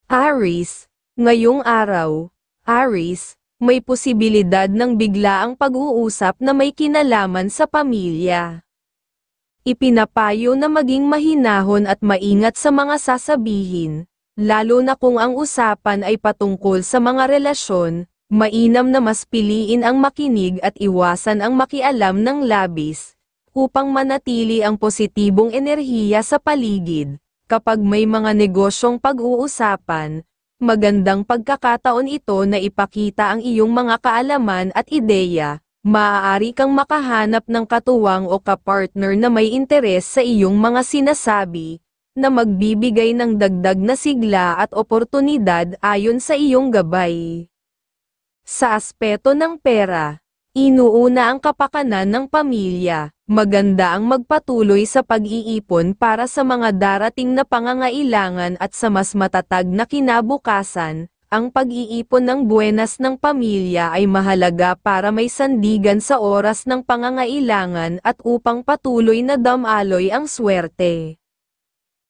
Aries, ngayong araw, Aries, may posibilidad ng biglaang pag-uusap na may kinalaman sa pamilya. Ipinapayo na maging mahinahon at maingat sa mga sasabihin, lalo na kung ang usapan ay patungkol sa mga relasyon. Mainam na mas piliin ang makinig at iwasan ang makialam ng labis, upang manatili ang positibong enerhiya sa paligid. Kapag may mga negosyong pag-uusapan, magandang pagkakataon ito na ipakita ang iyong mga kaalaman at ideya. Maaari kang makahanap ng katuwang o kapartner na may interes sa iyong mga sinasabi, na magbibigay ng dagdag na sigla at oportunidad ayon sa iyong gabay. Sa aspeto ng pera, inuuna ang kapakanan ng pamilya. Maganda ang magpatuloy sa pag-iipon para sa mga darating na pangangailangan at sa mas matatag na kinabukasan. Ang pag-iipon ng buwenas ng pamilya ay mahalaga para may sandigan sa oras ng pangangailangan at upang patuloy na damaloy ang swerte.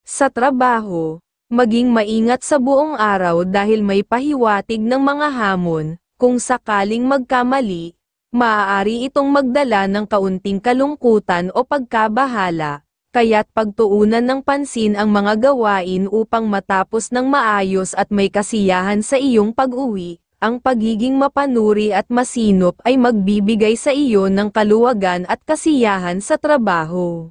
Sa trabaho, maging maingat sa buong araw dahil may pahiwatig ng mga hamon. Kung sakaling magkamali, maaari itong magdala ng kaunting kalungkutan o pagkabahala, kaya't pagtuunan ng pansin ang mga gawain upang matapos ng maayos at may kasiyahan sa iyong pag-uwi. Ang pagiging mapanuri at masinop ay magbibigay sa iyo ng kaluwagan at kasiyahan sa trabaho.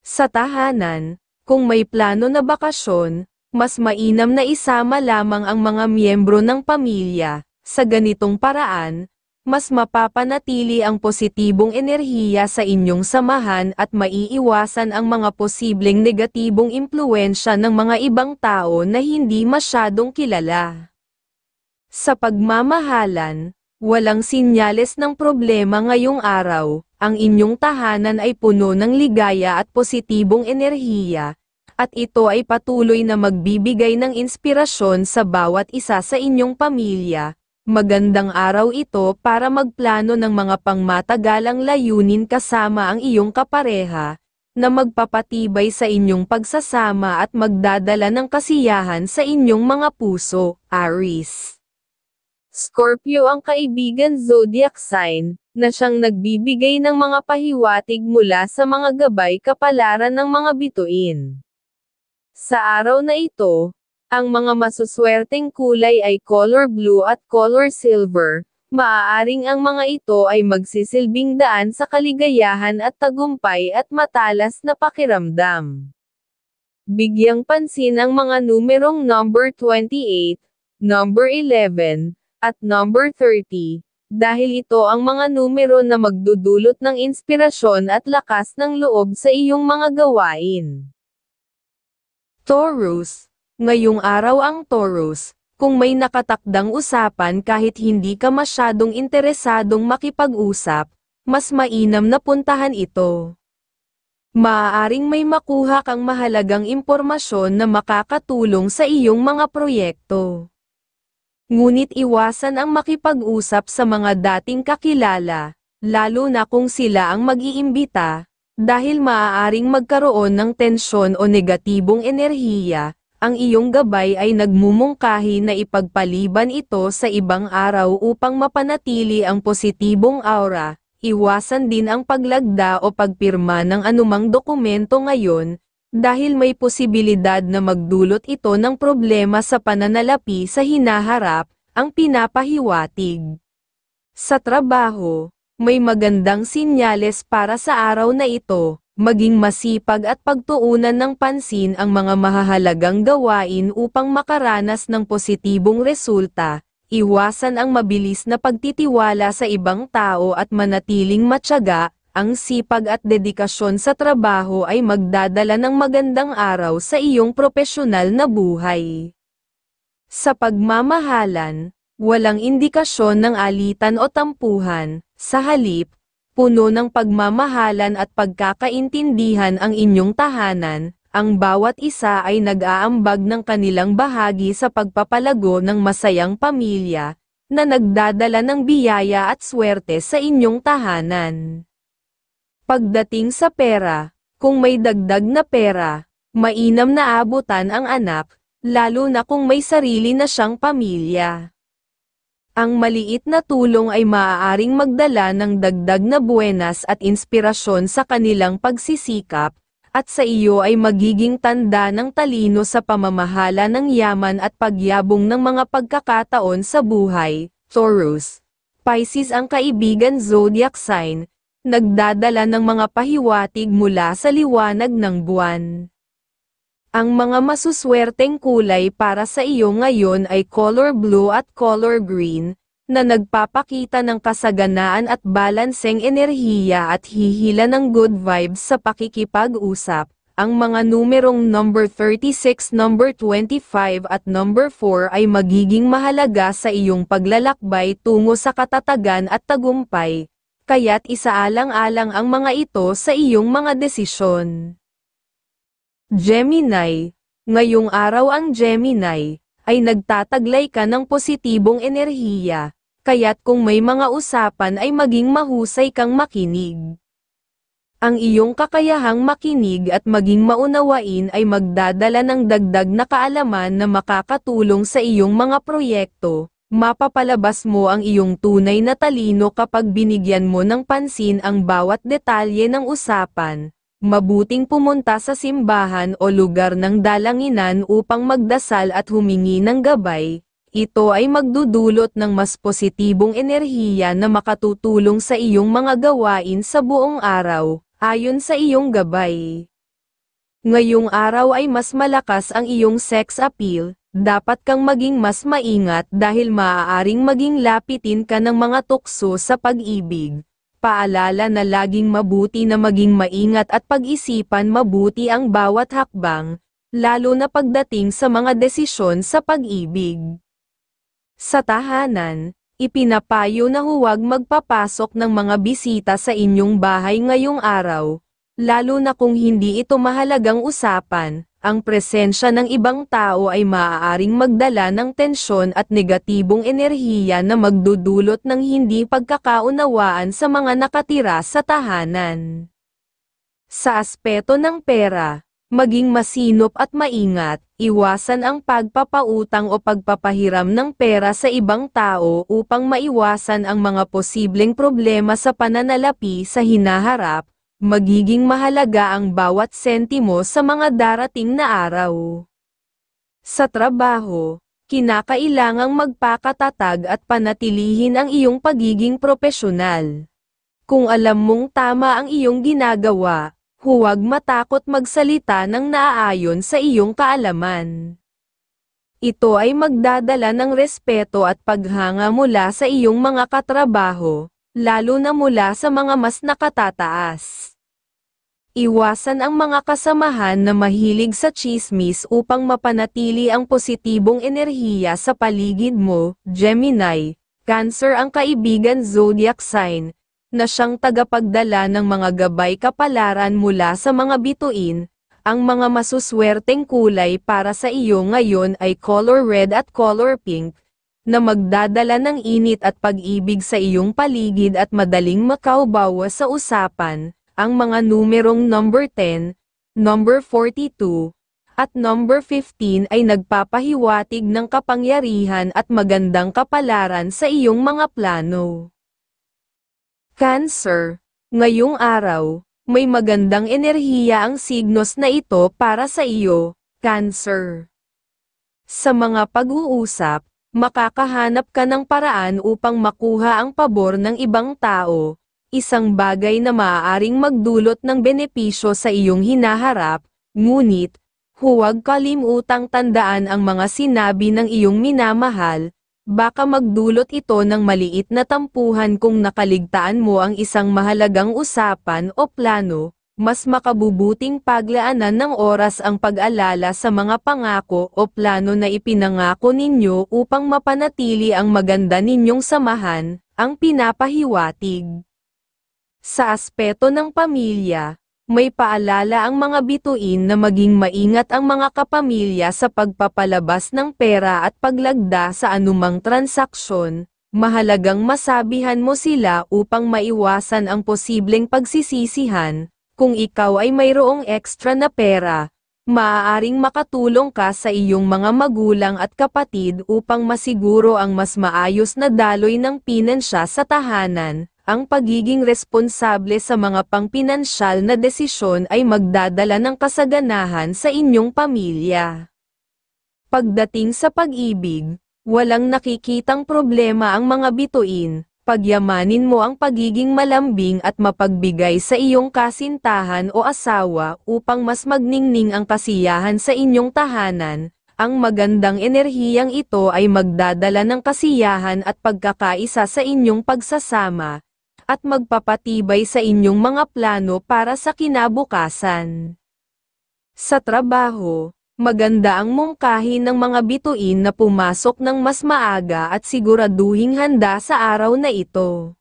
Sa tahanan, kung may plano na bakasyon, mas mainam na isama lamang ang mga miyembro ng pamilya. Sa ganitong paraan, mas mapapanatili ang positibong enerhiya sa inyong samahan at maiiwasan ang mga posibleng negatibong impluwensya ng mga ibang tao na hindi masyadong kilala. Sa pagmamahalan, walang sinyales ng problema ngayong araw. Ang inyong tahanan ay puno ng ligaya at positibong enerhiya, at ito ay patuloy na magbibigay ng inspirasyon sa bawat isa sa inyong pamilya. Magandang araw ito para magplano ng mga pangmatagalang layunin kasama ang iyong kapareha, na magpapatibay sa inyong pagsasama at magdadala ng kasiyahan sa inyong mga puso, Aries. Scorpio ang kaibigan zodiac sign, na siyang nagbibigay ng mga pahiwatig mula sa mga gabay kapalaran ng mga bituin. Sa araw na ito, ang mga masuswerteng kulay ay color blue at color silver. Maaaring ang mga ito ay magsisilbing daan sa kaligayahan at tagumpay at matalas na pakiramdam. Bigyang pansin ang mga numerong number 28, number 11, at number 30, dahil ito ang mga numero na magdudulot ng inspirasyon at lakas ng loob sa iyong mga gawain. Taurus, ngayong araw ang Taurus, kung may nakatakdang usapan kahit hindi ka masyadong interesadong makipag-usap, mas mainam na puntahan ito. Maaaring may makuha kang mahalagang impormasyon na makakatulong sa iyong mga proyekto. Ngunit iwasan ang makipag-usap sa mga dating kakilala, lalo na kung sila ang mag-iimbita, dahil maaaring magkaroon ng tensyon o negatibong enerhiya. Ang iyong gabay ay nagmumungkahi na ipagpaliban ito sa ibang araw upang mapanatili ang positibong aura. Iwasan din ang paglagda o pagpirma ng anumang dokumento ngayon, dahil may posibilidad na magdulot ito ng problema sa pananalapi sa hinaharap, ang pinapahiwatig. Sa trabaho, may magandang sinyales para sa araw na ito. Maging masipag at pagtuunan ng pansin ang mga mahahalagang gawain upang makaranas ng positibong resulta. Iwasan ang mabilis na pagtitiwala sa ibang tao at manatiling matyaga. Ang sipag at dedikasyon sa trabaho ay magdadala ng magandang araw sa iyong propesyonal na buhay. Sa pagmamahalan, walang indikasyon ng alitan o tampuhan. Sa halip, puno ng pagmamahalan at pagkakaintindihan ang inyong tahanan. Ang bawat isa ay nag-aambag ng kanilang bahagi sa pagpapalago ng masayang pamilya, na nagdadala ng biyaya at swerte sa inyong tahanan. Pagdating sa pera, kung may dagdag na pera, mainam na abutan ang anak, lalo na kung may sarili na siyang pamilya. Ang maliit na tulong ay maaaring magdala ng dagdag na buenas at inspirasyon sa kanilang pagsisikap, at sa iyo ay magiging tanda ng talino sa pamamahala ng yaman at pagyabong ng mga pagkakataon sa buhay. Taurus. Pisces ang kaibigan zodiac sign, nagdadala ng mga pahiwatig mula sa liwanag ng buwan. Ang mga masuswerteng kulay para sa iyo ngayon ay color blue at color green, na nagpapakita ng kasaganaan at balanseng enerhiya at hihila ng good vibes sa pakikipag-usap. Ang mga numerong number 36, number 25 at number 4 ay magiging mahalaga sa iyong paglalakbay tungo sa katatagan at tagumpay, kaya't isaalang-alang ang mga ito sa iyong mga desisyon. Gemini. Ngayong araw ang Gemini ay nagtataglay ka ng positibong enerhiya, kaya't kung may mga usapan ay maging mahusay kang makinig. Ang iyong kakayahang makinig at maging maunawain ay magdadala ng dagdag na kaalaman na makakatulong sa iyong mga proyekto. Mapapalabas mo ang iyong tunay na talino kapag binigyan mo ng pansin ang bawat detalye ng usapan. Mabuting pumunta sa simbahan o lugar ng dalanginan upang magdasal at humingi ng gabay. Ito ay magdudulot ng mas positibong enerhiya na makatutulong sa iyong mga gawain sa buong araw, ayon sa iyong gabay. Ngayong araw ay mas malakas ang iyong sex appeal, dapat kang maging mas maingat dahil maaaring maging lapitin ka ng mga tukso sa pag-ibig. Paalala na laging mabuti na maging maingat at pag-isipan mabuti ang bawat hakbang, lalo na pagdating sa mga desisyon sa pag-ibig. Sa tahanan, ipinapayo na huwag magpapasok ng mga bisita sa inyong bahay ngayong araw, lalo na kung hindi ito mahalagang usapan. Ang presensya ng ibang tao ay maaaring magdala ng tensyon at negatibong enerhiya na magdudulot ng hindi pagkakaunawaan sa mga nakatira sa tahanan. Sa aspeto ng pera, maging masinop at maingat, iwasan ang pagpapautang o pagpapahiram ng pera sa ibang tao upang maiwasan ang mga posibleng problema sa pananalapi sa hinaharap. Magiging mahalaga ang bawat sentimo sa mga darating na araw. Sa trabaho, kinakailangang magpakatatag at panatilihin ang iyong pagiging propesyonal. Kung alam mong tama ang iyong ginagawa, huwag matakot magsalita ng naaayon sa iyong kaalaman. Ito ay magdadala ng respeto at paghanga mula sa iyong mga katrabaho, lalo na mula sa mga mas nakatataas. Iwasan ang mga kasamahan na mahilig sa tsismis upang mapanatili ang positibong enerhiya sa paligid mo. Gemini, Cancer ang kaibigan zodiac sign, na siyang tagapagdala ng mga gabay kapalaran mula sa mga bituin. Ang mga masuswerteng kulay para sa iyo ngayon ay color red at color pink, na magdadala ng init at pag-ibig sa iyong paligid at madaling makaubawa sa usapan. Ang mga numerong number 10, number 42, at number 15 ay nagpapahiwatig ng kapangyarihan at magandang kapalaran sa iyong mga plano. Cancer, ngayong araw, may magandang enerhiya ang signos na ito para sa iyo, Cancer. Sa mga pag-uusap, makakahanap ka ng paraan upang makuha ang pabor ng ibang tao. Isang bagay na maaaring magdulot ng benepisyo sa iyong hinaharap, ngunit, huwag kalimutang tandaan ang mga sinabi ng iyong minamahal, baka magdulot ito ng maliit na tampuhan kung nakaligtaan mo ang isang mahalagang usapan o plano. Mas makabubuting paglaanan ng oras ang pag-alala sa mga pangako o plano na ipinangako ninyo upang mapanatili ang maganda ninyong samahan, ang pinapahiwatig. Sa aspeto ng pamilya, may paalala ang mga bituin na maging maingat ang mga kapamilya sa pagpapalabas ng pera at paglagda sa anumang transaksyon. Mahalagang masabihan mo sila upang maiwasan ang posibleng pagsisisihan. Kung ikaw ay mayroong extra na pera, Maaaring makatulong ka sa iyong mga magulang at kapatid upang masiguro ang mas maayos na daloy ng pinansya sa tahanan. Ang pagiging responsable sa mga pangpinansyal na desisyon ay magdadala ng kasaganahan sa inyong pamilya. Pagdating sa pag-ibig, walang nakikitang problema ang mga bituin. Pagyamanin mo ang pagiging malambing at mapagbigay sa iyong kasintahan o asawa upang mas magningning ang kasiyahan sa inyong tahanan. Ang magandang enerhiyang ito ay magdadala ng kasiyahan at pagkakaisa sa inyong pagsasama, at magpapatibay sa inyong mga plano para sa kinabukasan. Sa trabaho, maganda ang mungkahi ng mga bituin na pumasok ng mas maaga at siguraduhing handa sa araw na ito.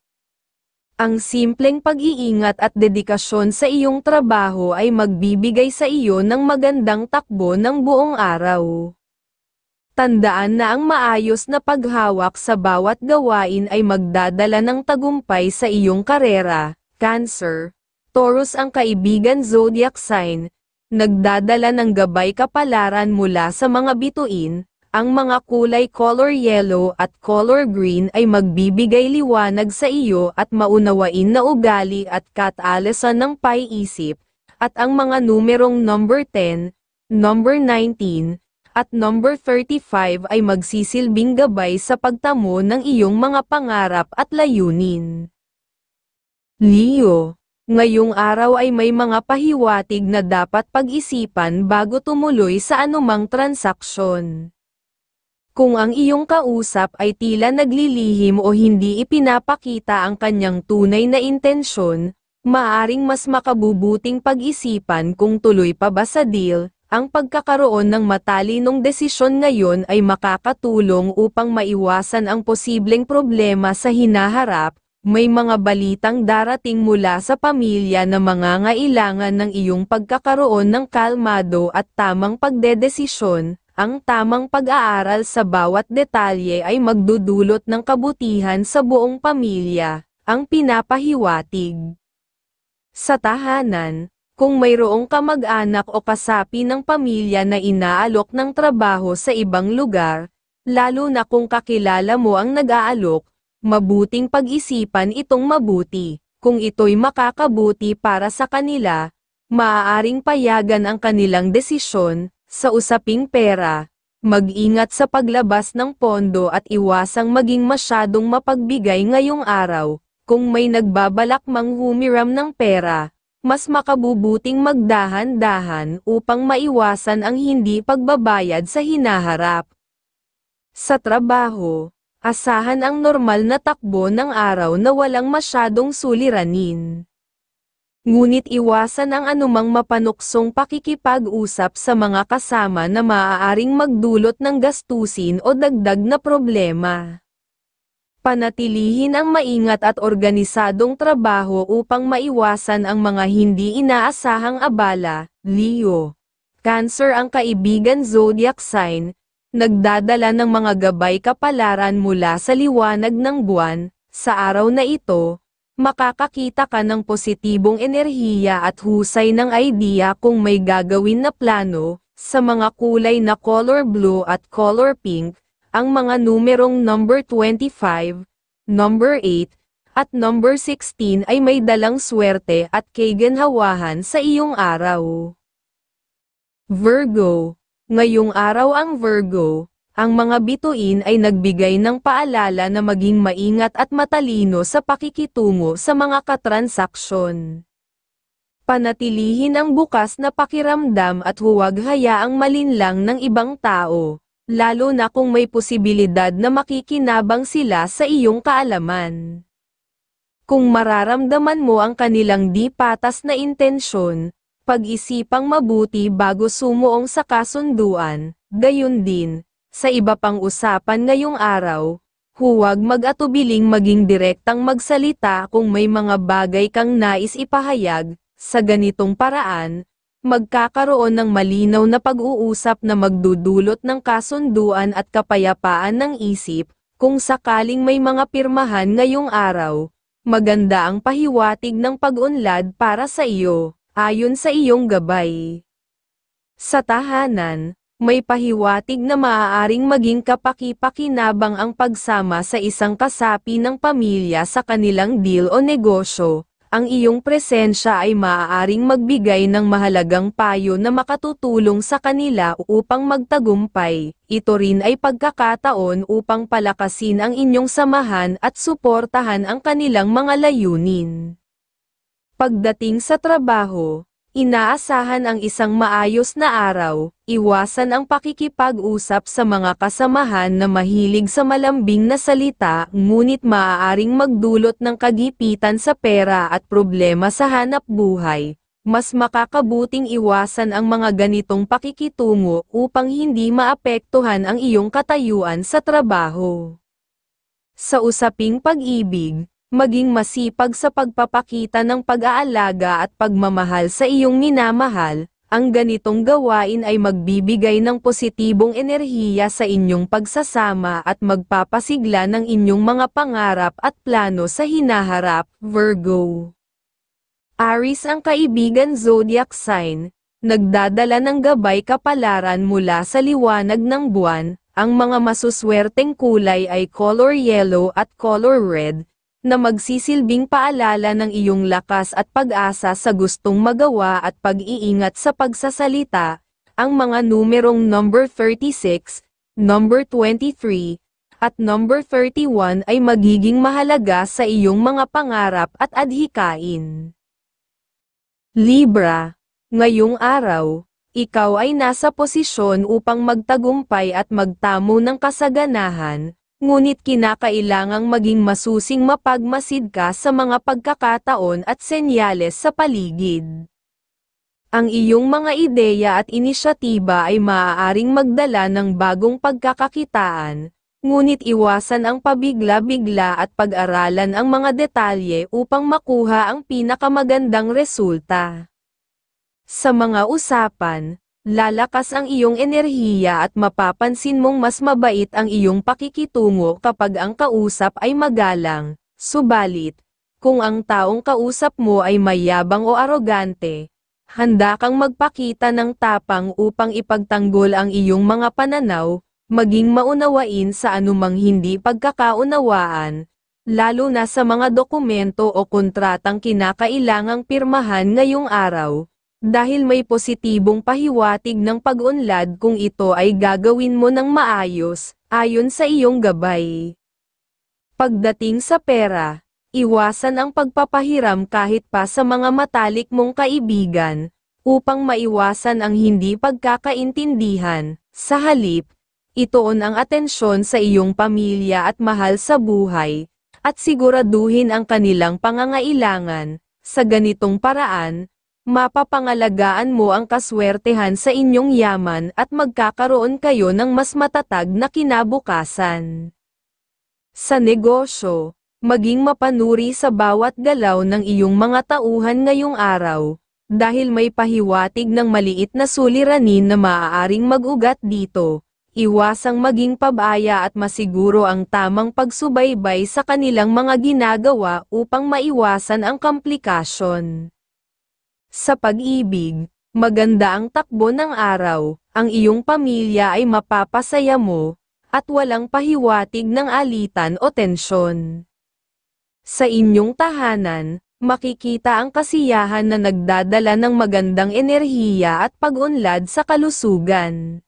Ang simpleng pag-iingat at dedikasyon sa iyong trabaho ay magbibigay sa iyo ng magandang takbo ng buong araw. Tandaan na ang maayos na paghawak sa bawat gawain ay magdadala ng tagumpay sa iyong karera. Cancer, Taurus ang kaibigan zodiac sign, nagdadala ng gabay kapalaran mula sa mga bituin. Ang mga kulay color yellow at color green ay magbibigay liwanag sa iyo at maunawain na ugali at katalasan ng paiisip, at ang mga numerong number 10, number 19, at number 35 ay magsisilbing gabay sa pagtamo ng iyong mga pangarap at layunin. Leo, ngayong araw ay may mga pahiwatig na dapat pag-isipan bago tumuloy sa anumang transaksyon. Kung ang iyong kausap ay tila naglilihim o hindi ipinapakita ang kanyang tunay na intensyon, maaaring mas makabubuting pag-isipan kung tuloy pa ba sa deal. Ang pagkakaroon ng matalinong desisyon ngayon ay makakatulong upang maiwasan ang posibleng problema sa hinaharap. May mga balitang darating mula sa pamilya na mangangailangan ng iyong pagkakaroon ng kalmado at tamang pagdedesisyon. Ang tamang pag-aaral sa bawat detalye ay magdudulot ng kabutihan sa buong pamilya, ang pinapahiwatig. Sa tahanan, kung mayroong kamag-anak o kasapi ng pamilya na inaalok ng trabaho sa ibang lugar, lalo na kung kakilala mo ang nag-aalok, mabuting pag-isipan itong mabuti. Kung ito'y makakabuti para sa kanila, maaaring payagan ang kanilang desisyon. Sa usaping pera, mag-ingat sa paglabas ng pondo at iwasang maging masyadong mapagbigay ngayong araw. Kung may nagbabalak mang humiram ng pera, mas makabubuting magdahan-dahan upang maiwasan ang hindi pagbabayad sa hinaharap. Sa trabaho, asahan ang normal na takbo ng araw na walang masyadong suliranin. Ngunit iwasan ang anumang mapanuksong pakikipag-usap sa mga kasama na maaaring magdulot ng gastusin o dagdag na problema. Panatilihin ang maingat at organisadong trabaho upang maiwasan ang mga hindi inaasahang abala. Leo, Cancer ang kaibigan zodiac sign, nagdadala ng mga gabay kapalaran mula sa liwanag ng buwan. Sa araw na ito, makakakita ka ng positibong enerhiya at husay ng idea kung may gagawin na plano. Sa mga kulay na color blue at color pink, ang mga numerong number 25, number 8, at number 16 ay may dalang swerte at kaganhawahan sa iyong araw. Virgo, ngayong araw ang Virgo, ang mga bituin ay nagbigay ng paalala na maging maingat at matalino sa pakikitungo sa mga katransaksyon. Panatilihin ang bukas na pakiramdam at huwag hayaang malinlang ng ibang tao, lalo na kung may posibilidad na makikinabang sila sa iyong kaalaman. Kung mararamdaman mo ang kanilang di patas na intensyon, pag-isipang mabuti bago sumuong sa kasunduan. Gayon din, sa iba pang usapan ngayong araw, huwag mag-atubiling maging direktang magsalita kung may mga bagay kang nais ipahayag. Sa ganitong paraan, magkakaroon ng malinaw na pag-uusap na magdudulot ng kasunduan at kapayapaan ng isip. Kung sakaling may mga pirmahan ngayong araw, maganda ang pahiwatig ng pag-unlad para sa iyo, ayon sa iyong gabay. Sa tahanan, may pahiwatig na maaaring maging kapaki-pakinabang ang pagsama sa isang kasapi ng pamilya sa kanilang deal o negosyo. Ang iyong presensya ay maaaring magbigay ng mahalagang payo na makatutulong sa kanila upang magtagumpay. Ito rin ay pagkakataon upang palakasin ang inyong samahan at suportahan ang kanilang mga layunin. Pagdating sa trabaho, inaasahan ang isang maayos na araw. Iwasan ang pakikipag-usap sa mga kasamahan na mahilig sa malambing na salita, ngunit maaaring magdulot ng kagipitan sa pera at problema sa hanap buhay. Mas makakabuting iwasan ang mga ganitong pakikitungo upang hindi maapektuhan ang iyong katayuan sa trabaho. Sa usaping pag-ibig, maging masipag sa pagpapakita ng pag-aalaga at pagmamahal sa iyong minamahal. Ang ganitong gawain ay magbibigay ng positibong enerhiya sa inyong pagsasama at magpapasigla ng inyong mga pangarap at plano sa hinaharap. Virgo. Aries ang kaibigan zodiac sign, nagdadala ng gabay kapalaran mula sa liwanag ng buwan. Ang mga masuswerteng kulay ay color yellow at color red, na magsisilbing paalala ng iyong lakas at pag-asa sa gustong magawa at pag-iingat sa pagsasalita. Ang mga numerong number 36, number 23, at number 31 ay magiging mahalaga sa iyong mga pangarap at adhikain. Libra, ngayong araw, ikaw ay nasa posisyon upang magtagumpay at magtamo ng kasaganahan. Ngunit kinakailangang maging masusing mapagmasid ka sa mga pagkakataon at senyales sa paligid. Ang iyong mga ideya at inisyatiba ay maaaring magdala ng bagong pagkakakitaan, ngunit iwasan ang pabigla-bigla at pag-aralan ang mga detalye upang makuha ang pinakamagandang resulta. Sa mga usapan, lalakas ang iyong enerhiya at mapapansin mong mas mabait ang iyong pakikitungo kapag ang kausap ay magalang. Subalit, kung ang taong kausap mo ay mayabang o arogante, handa kang magpakita ng tapang upang ipagtanggol ang iyong mga pananaw, maging maunawain sa anumang hindi pagkakaunawaan, lalo na sa mga dokumento o kontratang kinakailangang pirmahan ngayong araw. Dahil may positibong pahiwatig ng pag-unlad kung ito ay gagawin mo ng maayos, ayon sa iyong gabay. Pagdating sa pera, iwasan ang pagpapahiram kahit pa sa mga matalik mong kaibigan, upang maiwasan ang hindi pagkakaintindihan. Sa halip, ituon ang atensyon sa iyong pamilya at mahal sa buhay, at siguraduhin ang kanilang pangangailangan. Sa ganitong paraan, mapapangalagaan mo ang kaswertehan sa inyong yaman at magkakaroon kayo ng mas matatag na kinabukasan. Sa negosyo, maging mapanuri sa bawat galaw ng iyong mga tauhan ngayong araw, dahil may pahiwatig ng maliit na suliranin na maaaring mag-ugat dito. Iwasang maging pabaya at masiguro ang tamang pagsubaybay sa kanilang mga ginagawa upang maiwasan ang komplikasyon. Sa pag-ibig, maganda ang takbo ng araw, ang iyong pamilya ay mapapasaya mo, at walang pahiwatig ng alitan o tensyon. Sa inyong tahanan, makikita ang kasiyahan na nagdadala ng magandang enerhiya at pag-unlad sa kalusugan.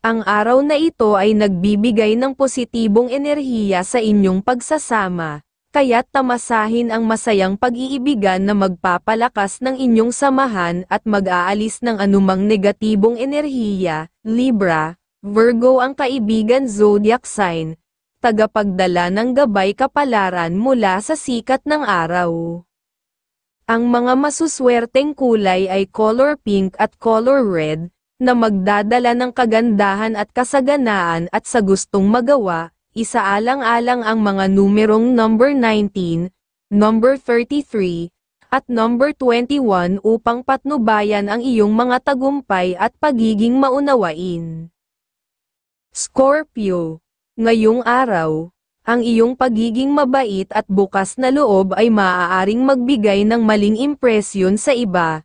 Ang araw na ito ay nagbibigay ng positibong enerhiya sa inyong pagsasama, kaya't tamasahin ang masayang pag-iibigan na magpapalakas ng inyong samahan at mag-aalis ng anumang negatibong enerhiya. Libra, Virgo ang kaibigan zodiac sign, tagapagdala ng gabay kapalaran mula sa sikat ng araw. Ang mga masuswerteng kulay ay color pink at color red, na magdadala ng kagandahan at kasaganaan at sa gustong magawa. Isaalang-alang ang mga numerong number 19, number 33, at number 21 upang patnubayan ang iyong mga tagumpay at pagiging maunawain. Scorpio, ngayong araw, ang iyong pagiging mabait at bukas na loob ay maaaring magbigay ng maling impresyon sa iba,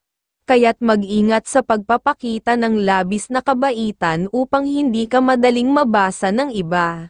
kaya't mag-ingat sa pagpapakita ng labis na kabaitan upang hindi ka madaling mabasa ng iba.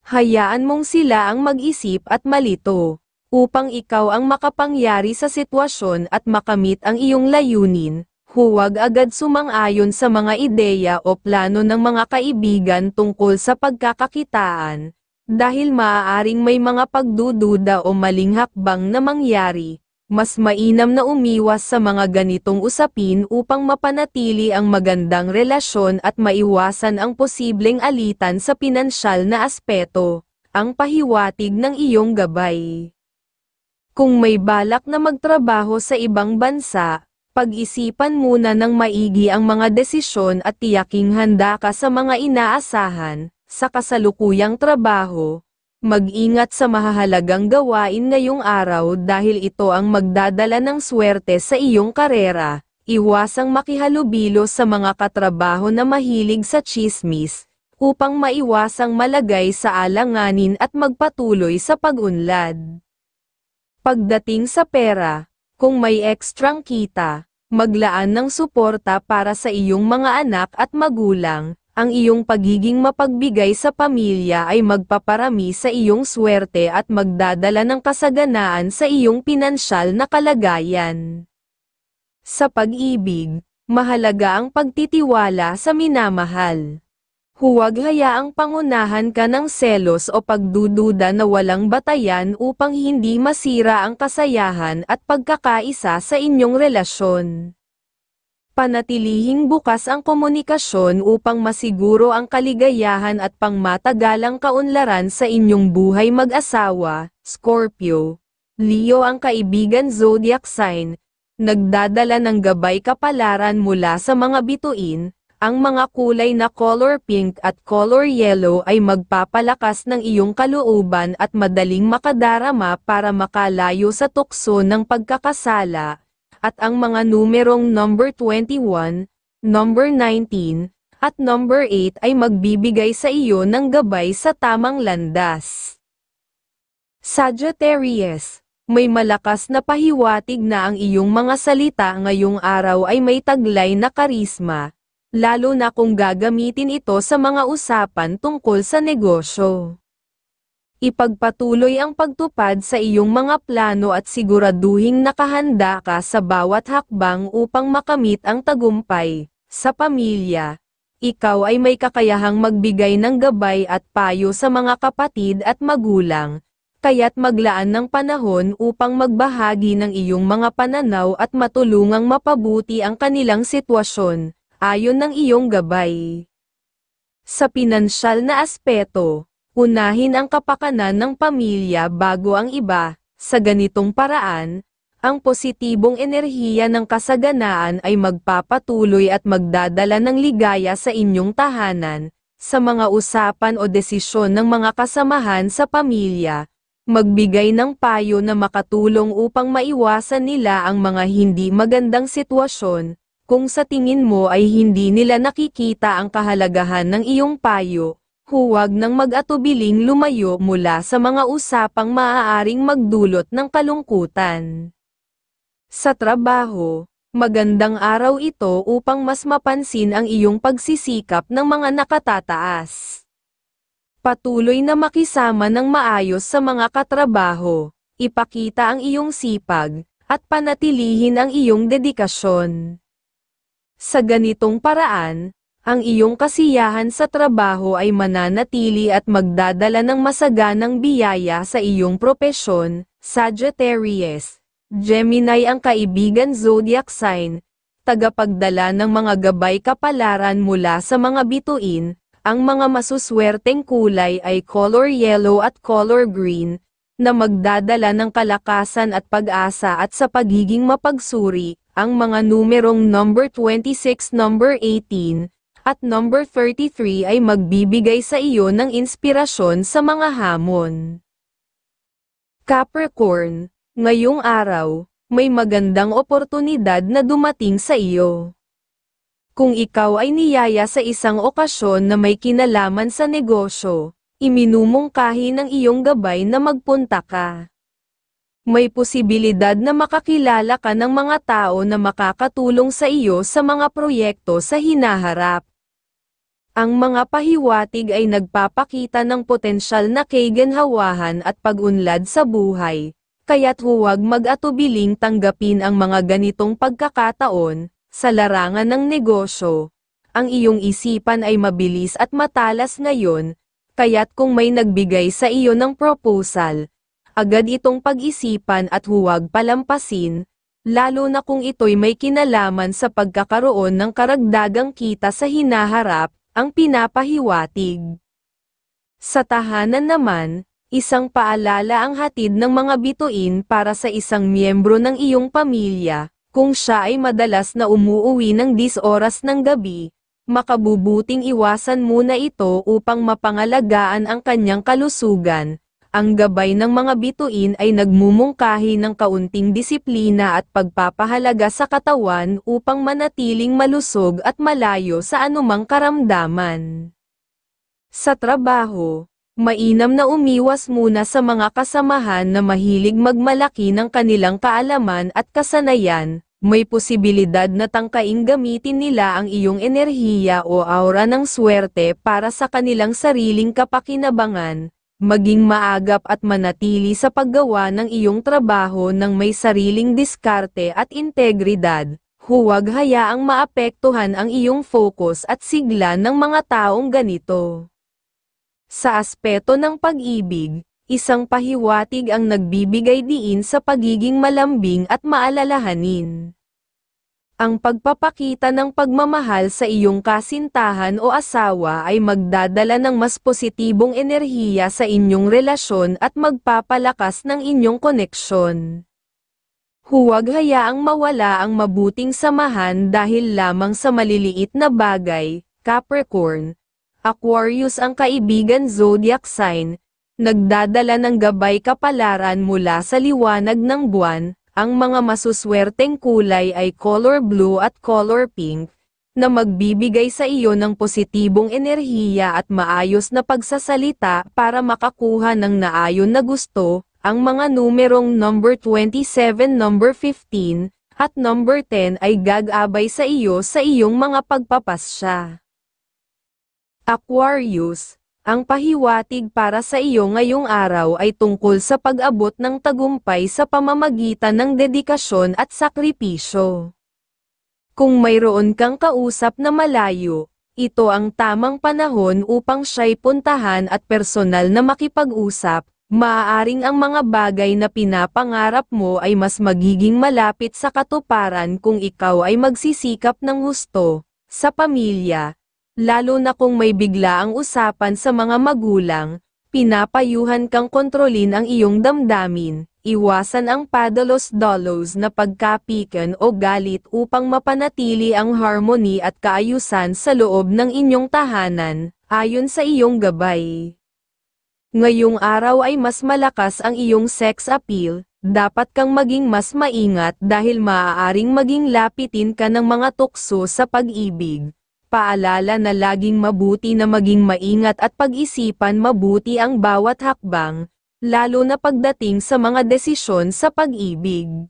Hayaan mong sila ang mag-isip at malito, upang ikaw ang makapangyari sa sitwasyon at makamit ang iyong layunin. Huwag agad sumang-ayon sa mga ideya o plano ng mga kaibigan tungkol sa pagkakakitaan, dahil maaaring may mga pagdududa o maling hakbang na mangyari. Mas mainam na umiwas sa mga ganitong usapin upang mapanatili ang magandang relasyon at maiwasan ang posibleng alitan sa pinansyal na aspeto. Ang pahiwatig ng iyong gabay. Kung may balak na magtrabaho sa ibang bansa, pag-isipan muna ng maigi ang mga desisyon at tiyaking handa ka sa mga inaasahan. Sa kasalukuyang trabaho, mag-ingat sa mahahalagang gawain ngayong araw dahil ito ang magdadala ng swerte sa iyong karera. Iwasang makihalubilo sa mga katrabaho na mahilig sa tsismis, upang maiwasang malagay sa alanganin at magpatuloy sa pag-unlad. Pagdating sa pera, kung may ekstrang kita, maglaan ng suporta para sa iyong mga anak at magulang. Ang iyong pagiging mapagbigay sa pamilya ay magpaparami sa iyong swerte at magdadala ng kasaganaan sa iyong pinansyal na kalagayan. Sa pag-ibig, mahalaga ang pagtitiwala sa minamahal. Huwag hayaang pangunahan ka ng selos o pagdududa na walang batayan upang hindi masira ang kasayahan at pagkakaisa sa inyong relasyon. Panatilihing bukas ang komunikasyon upang masiguro ang kaligayahan at pangmatagalang kaunlaran sa inyong buhay mag-asawa. Scorpio, Leo ang kaibigan zodiac sign, nagdadala ng gabay kapalaran mula sa mga bituin. Ang mga kulay na color pink at color yellow ay magpapalakas ng iyong kalooban at madaling makadarama para makalayo sa tukso ng pagkakasala, at ang mga numerong number 21, number 19, at number 8 ay magbibigay sa iyo ng gabay sa tamang landas. Sagittarius, may malakas na pahiwatig na ang iyong mga salita ngayong araw ay may taglay na karisma, lalo na kung gagamitin ito sa mga usapan tungkol sa negosyo. Ipagpatuloy ang pagtupad sa iyong mga plano at siguraduhing nakahanda ka sa bawat hakbang upang makamit ang tagumpay. Sa pamilya, ikaw ay may kakayahang magbigay ng gabay at payo sa mga kapatid at magulang, kaya't maglaan ng panahon upang magbahagi ng iyong mga pananaw at matulungang mapabuti ang kanilang sitwasyon, ayon ng iyong gabay. Sa pinansyal na aspeto, unahin ang kapakanan ng pamilya bago ang iba. Sa ganitong paraan, ang positibong enerhiya ng kasaganaan ay magpapatuloy at magdadala ng ligaya sa inyong tahanan. Sa mga usapan o desisyon ng mga kasamahan sa pamilya, magbigay ng payo na makatulong upang maiwasan nila ang mga hindi magandang sitwasyon. Kung sa tingin mo ay hindi nila nakikita ang kahalagahan ng iyong payo, huwag nang mag-atubiling lumayo mula sa mga usapang maaaring magdulot ng kalungkutan. Sa trabaho, magandang araw ito upang mas mapansin ang iyong pagsisikap ng mga nakatataas. Patuloy na makisama ng maayos sa mga katrabaho, ipakita ang iyong sipag, at panatilihin ang iyong dedikasyon. Sa ganitong paraan, ang iyong kasiyahan sa trabaho ay mananatili at magdadala ng masaganang biyaya sa iyong propesyon. Sagittarius, Gemini ang kaibigan zodiac sign, tagapagdala ng mga gabay kapalaran mula sa mga bituin. Ang mga masuswerteng kulay ay color yellow at color green, na magdadala ng kalakasan at pag-asa at sa pagiging mapagsuri. Ang mga numerong number 26, number 18, at number 33 ay magbibigay sa iyo ng inspirasyon sa mga hamon. Capricorn, ngayong araw, may magandang oportunidad na dumating sa iyo. Kung ikaw ay niyaya sa isang okasyon na may kinalaman sa negosyo, iminumungkahi ng iyong gabay na magpunta ka. May posibilidad na makakilala ka ng mga tao na makakatulong sa iyo sa mga proyekto sa hinaharap. Ang mga pahiwatig ay nagpapakita ng potensyal na kaginhawahan at pag-unlad sa buhay, kaya't huwag mag-atubiling tanggapin ang mga ganitong pagkakataon. Sa larangan ng negosyo, ang iyong isipan ay mabilis at matalas ngayon, kaya't kung may nagbigay sa iyo ng proposal, agad itong pag-isipan at huwag palampasin, lalo na kung ito'y may kinalaman sa pagkakaroon ng karagdagang kita sa hinaharap, ang pinapahiwatig. Sa tahanan naman, isang paalala ang hatid ng mga bituin para sa isang miyembro ng iyong pamilya. Kung siya ay madalas na umuuwi ng 10 oras ng gabi, makabubuting iwasan muna ito upang mapangalagaan ang kanyang kalusugan. Ang gabay ng mga bituin ay nagmumungkahi ng kaunting disiplina at pagpapahalaga sa katawan upang manatiling malusog at malayo sa anumang karamdaman. Sa trabaho, mainam na umiwas muna sa mga kasamahan na mahilig magmalaki ng kanilang kaalaman at kasanayan. May posibilidad na tangkaing gamitin nila ang iyong enerhiya o aura ng swerte para sa kanilang sariling kapakinabangan. Maging maagap at manatili sa paggawa ng iyong trabaho ng may sariling diskarte at integridad. Huwag hayaang maapektuhan ang iyong focus at sigla ng mga taong ganito. Sa aspeto ng pag-ibig, isang pahiwatig ang nagbibigay diin sa pagiging malambing at maalalahanin. Ang pagpapakita ng pagmamahal sa iyong kasintahan o asawa ay magdadala ng mas positibong enerhiya sa inyong relasyon at magpapalakas ng inyong koneksyon. Huwag hayaang mawala ang mabuting samahan dahil lamang sa maliliit na bagay. Capricorn, Aquarius ang kaibigan zodiac sign, nagdadala ng gabay kapalaran mula sa liwanag ng buwan. Ang mga masuswerteng kulay ay color blue at color pink, na magbibigay sa iyo ng positibong enerhiya at maayos na pagsasalita para makakuha ng naayon na gusto. Ang mga numerong number 27, number 15, at number 10 ay gagabay sa iyo sa iyong mga pagpapasya. Aquarius, ang pahiwatig para sa iyo ngayong araw ay tungkol sa pag-abot ng tagumpay sa pamamagitan ng dedikasyon at sakripisyo. Kung mayroon kang kausap na malayo, ito ang tamang panahon upang siya'y puntahan at personal na makipag-usap. Maaaring ang mga bagay na pinapangarap mo ay mas magiging malapit sa katuparan kung ikaw ay magsisikap ng husto. Sa pamilya, lalo na kung may biglaang usapan sa mga magulang, pinapayuhan kang kontrolin ang iyong damdamin, iwasan ang padalos-dalos na pagkapikan o galit upang mapanatili ang harmony at kaayusan sa loob ng inyong tahanan, ayon sa iyong gabay. Ngayong araw ay mas malakas ang iyong sex appeal, dapat kang maging mas maingat dahil maaaring maging lapitin ka ng mga tukso sa pag-ibig. Paalala na laging mabuti na maging maingat at pag-isipan mabuti ang bawat hakbang, lalo na pagdating sa mga desisyon sa pag-ibig.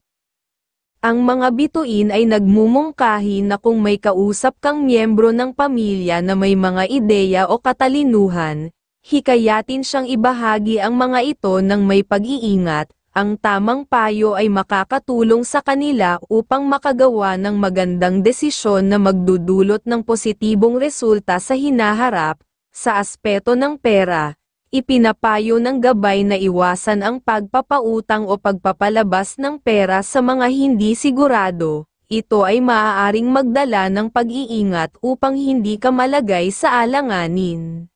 Ang mga bituin ay nagmumungkahi na kung may kausap kang miyembro ng pamilya na may mga ideya o katalinuhan, hikayatin siyang ibahagi ang mga ito ng may pag-iingat. Ang tamang payo ay makakatulong sa kanila upang makagawa ng magandang desisyon na magdudulot ng positibong resulta sa hinaharap. Sa aspeto ng pera, ipinapayo ng gabay na iwasan ang pagpapautang o pagpapalabas ng pera sa mga hindi sigurado. Ito ay maaaring magdala ng pag-iingat upang hindi ka malagay sa alanganin.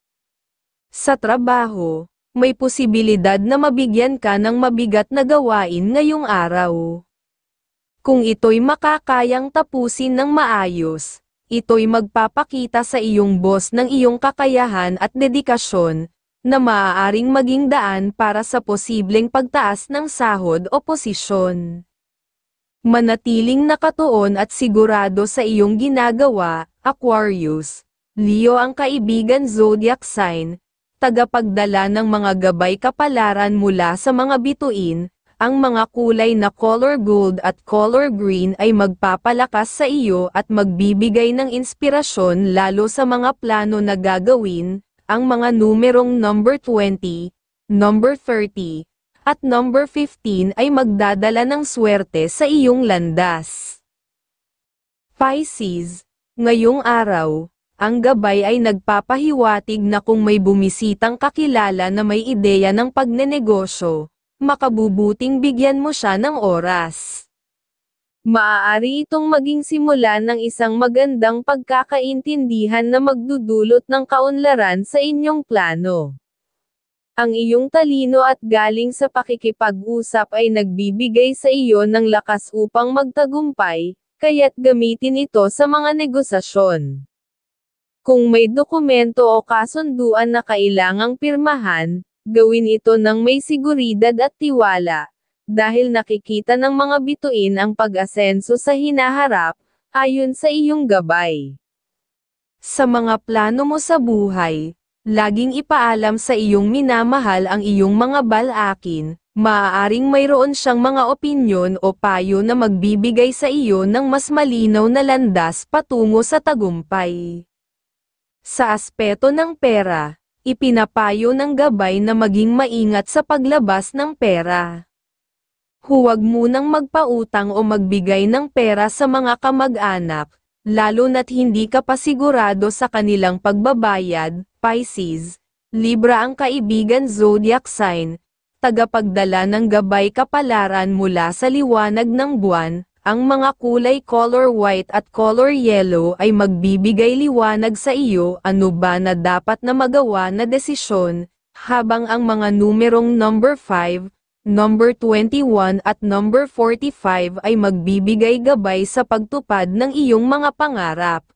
Sa trabaho, may posibilidad na mabigyan ka ng mabigat na gawain ngayong araw. Kung ito'y makakayang tapusin ng maayos, ito'y magpapakita sa iyong boss ng iyong kakayahan at dedikasyon, na maaaring maging daan para sa posibleng pagtaas ng sahod o posisyon. Manatiling nakatuon at sigurado sa iyong ginagawa, Aquarius. Leo ang kaibigan zodiac sign, tagapagdala ng mga gabay kapalaran mula sa mga bituin. Ang mga kulay na color gold at color green ay magpapalakas sa iyo at magbibigay ng inspirasyon lalo sa mga plano na gagawin. Ang mga numerong number 20, number 30, at number 15 ay magdadala ng swerte sa iyong landas. Pisces, ngayong araw, ang gabay ay nagpapahiwatig na kung may bumisitang kakilala na may ideya ng pagnenegosyo, makabubuting bigyan mo siya ng oras. Maaari itong maging simula ng isang magandang pagkakaintindihan na magdudulot ng kaunlaran sa inyong plano. Ang iyong talino at galing sa pakikipag-usap ay nagbibigay sa iyo ng lakas upang magtagumpay, kaya't gamitin ito sa mga negosasyon. Kung may dokumento o kasunduan na kailangang pirmahan, gawin ito ng may seguridad at tiwala, dahil nakikita ng mga bituin ang pag-asenso sa hinaharap, ayon sa iyong gabay. Sa mga plano mo sa buhay, laging ipaalam sa iyong minamahal ang iyong mga balakin, maaaring mayroon siyang mga opinyon o payo na magbibigay sa iyo ng mas malinaw na landas patungo sa tagumpay. Sa aspeto ng pera, ipinapayo ng gabay na maging maingat sa paglabas ng pera. Huwag munang magpautang o magbigay ng pera sa mga kamag-anak, lalo na't hindi ka pa sigurado sa kanilang pagbabayad. Pisces, Libra ang kaibigan zodiac sign, tagapagdala ng gabay kapalaran mula sa liwanag ng buwan. Ang mga kulay color white at color yellow ay magbibigay liwanag sa iyo ano ba na dapat na magawa na desisyon, habang ang mga numerong number 5, number 21 at number 45 ay magbibigay gabay sa pagtupad ng iyong mga pangarap.